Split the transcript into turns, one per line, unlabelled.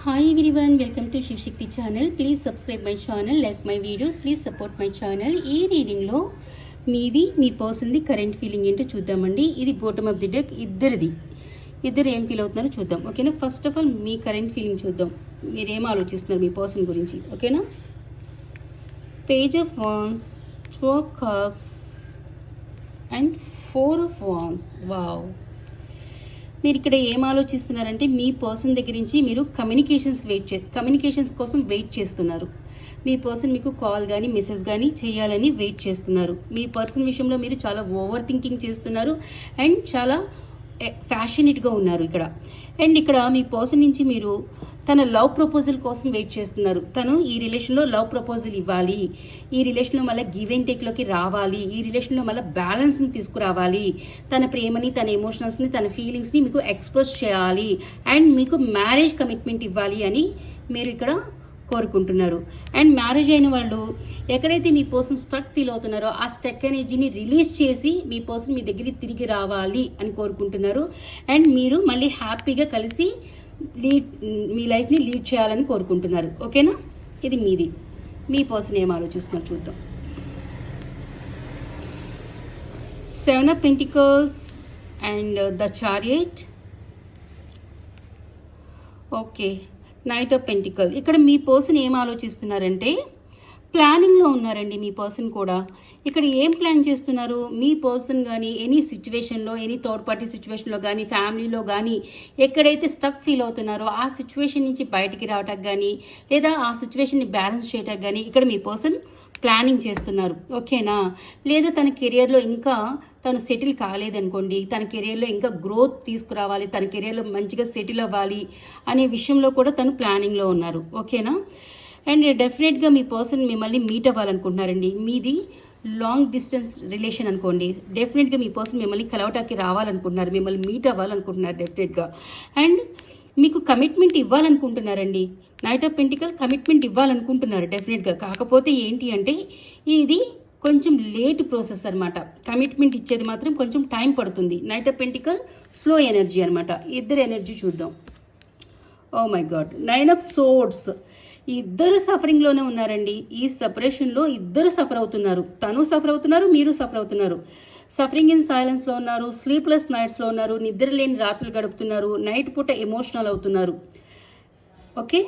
Hi everyone, welcome to Shiv Shakti channel. Please subscribe my channel, like my videos, please support my channel. ఈ రీడింగ్లో మీది మీ పర్సన్ది current feeling ఏంటో చూద్దామండి. ఇది bottom of the deck, ఇద్దరు ఏం feel అవుతున్నారో చూద్దాం. ఓకేనా? First of all me current feeling చూద్దాం. మీరేం ఆలోచిస్తున్నారు మీ పర్సన్ గురించి. ఓకేనా? Page of wands, 2 of cups and 4 of wands. Wow, మీరు ఇక్కడ ఏం ఆలోచిస్తున్నారంటే మీ పర్సన్ దగ్గర నుంచి మీరు కమ్యూనికేషన్స్ కోసం వెయిట్ చేస్తున్నారు. మీ పర్సన్ మీకు కాల్ కానీ మెసేజ్ కానీ చేయాలని వెయిట్ చేస్తున్నారు. మీ పర్సన్ విషయంలో మీరు చాలా ఓవర్ థింకింగ్ చేస్తున్నారు అండ్ చాలా ఫ్యాషనేట్గా ఉన్నారు ఇక్కడ. అండ్ ఇక్కడ మీ పర్సన్ నుంచి మీరు తన లవ్ ప్రపోజల్ కోసం వెయిట్ చేస్తున్నారు. తను ఈ రిలేషన్లో లవ్ ప్రపోజల్ ఇవ్వాలి, ఈ రిలేషన్లో మళ్ళీ గివ్ అండ్ టేక్లోకి రావాలి, ఈ రిలేషన్లో మళ్ళీ బ్యాలెన్స్ని తీసుకురావాలి, తన ప్రేమని, తన ఎమోషనల్స్ని, తన ఫీలింగ్స్ని మీకు ఎక్స్ప్రెస్ చేయాలి అండ్ మీకు మ్యారేజ్ కమిట్మెంట్ ఇవ్వాలి అని మీరు ఇక్కడ కోరుకుంటున్నారు. అండ్ మ్యారేజ్ అయిన వాళ్ళు ఎక్కడైతే మీ పర్సన్ స్ట్రక్ ఫీల్ అవుతున్నారో ఆ స్ట్రక్ ఎనర్జీని రిలీజ్ చేసి మీ పర్సన్ మీ దగ్గరికి తిరిగి రావాలి అని కోరుకుంటున్నారు. అండ్ మీరు మళ్ళీ హ్యాపీగా కలిసి మీ లైఫ్ని లీడ్ చేయాలని కోరుకుంటున్నారు. ఓకేనా? ఇది మీది. మీ పర్సన్ ఏం ఆలోచిస్తున్నారు చూద్దాం. 7 of Pentacles and the chariot. Okay, night of pentacle. ఇక్కడ మీ పర్సన్ ఏం ఆలోచిస్తున్నారంటే ప్లానింగ్లో ఉన్నారండి. మీ పర్సన్ కూడా ఇక్కడ ఏం ప్లాన్ చేస్తున్నారు? మీ పర్సన్ కానీ ఎనీ సిచ్యువేషన్లో, ఎనీ థర్డ్ పార్టీ సిచ్యువేషన్లో కానీ, ఫ్యామిలీలో కానీ ఎక్కడైతే స్టక్ ఫీల్ అవుతున్నారో ఆ సిచ్యువేషన్ నుంచి బయటికి రావటానికి కానీ, లేదా ఆ సిచ్యువేషన్ని బ్యాలెన్స్ చేయటానికి కానీ ఇక్కడ మీ పర్సన్ ప్లానింగ్ చేస్తున్నారు. ఓకేనా? లేదా తన కెరియర్లో ఇంకా తను సెటిల్ కాలేదనుకోండి, తన కెరియర్లో ఇంకా గ్రోత్ తీసుకురావాలి, తన కెరియర్లో మంచిగా సెటిల్ అవ్వాలి అనే విషయంలో కూడా తను ప్లానింగ్లో ఉన్నారు. ఓకేనా? అండ్ డెఫినెట్గా మీ పర్సన్ మిమ్మల్ని మీట్ అవ్వాలనుకుంటున్నారండి. మీది లాంగ్ డిస్టెన్స్ రిలేషన్ అనుకోండి, డెఫినెట్గా మీ పర్సన్ మిమ్మల్ని కలవటానికి రావాలనుకుంటున్నారు, మిమ్మల్ని మీట్ అవ్వాలనుకుంటున్నారు డెఫినెట్గా. అండ్ మీకు కమిట్మెంట్ ఇవ్వాలనుకుంటున్నారండి. నైట్ ఆఫ్ పెంటికల్ కమిట్మెంట్ ఇవ్వాలనుకుంటున్నారు డెఫినెట్గా. కాకపోతే ఏంటి అంటే ఇది కొంచెం లేట్ ప్రాసెస్ అనమాట. కమిట్మెంట్ ఇచ్చేది మాత్రం కొంచెం టైం పడుతుంది. Knight of pentacle slow energy అనమాట. ఇద్దరు ఎనర్జీ చూద్దాం. Oh my god, 9 of swords. ఇద్దరు సఫరింగ్లోనే ఉన్నారండి. ఈ సెపరేషన్లో ఇద్దరు సఫర్ అవుతున్నారు. తను సఫర్ అవుతున్నారు, మీరు సఫర్ అవుతున్నారు. సఫరింగ్ ఇన్ సైలెన్స్లో ఉన్నారు, స్లీప్లెస్ నైట్స్లో ఉన్నారు, నిద్ర లేని రాత్రులు గడుపుతున్నారు, నైట్ పూట ఎమోషనల్ అవుతున్నారు. ఓకే,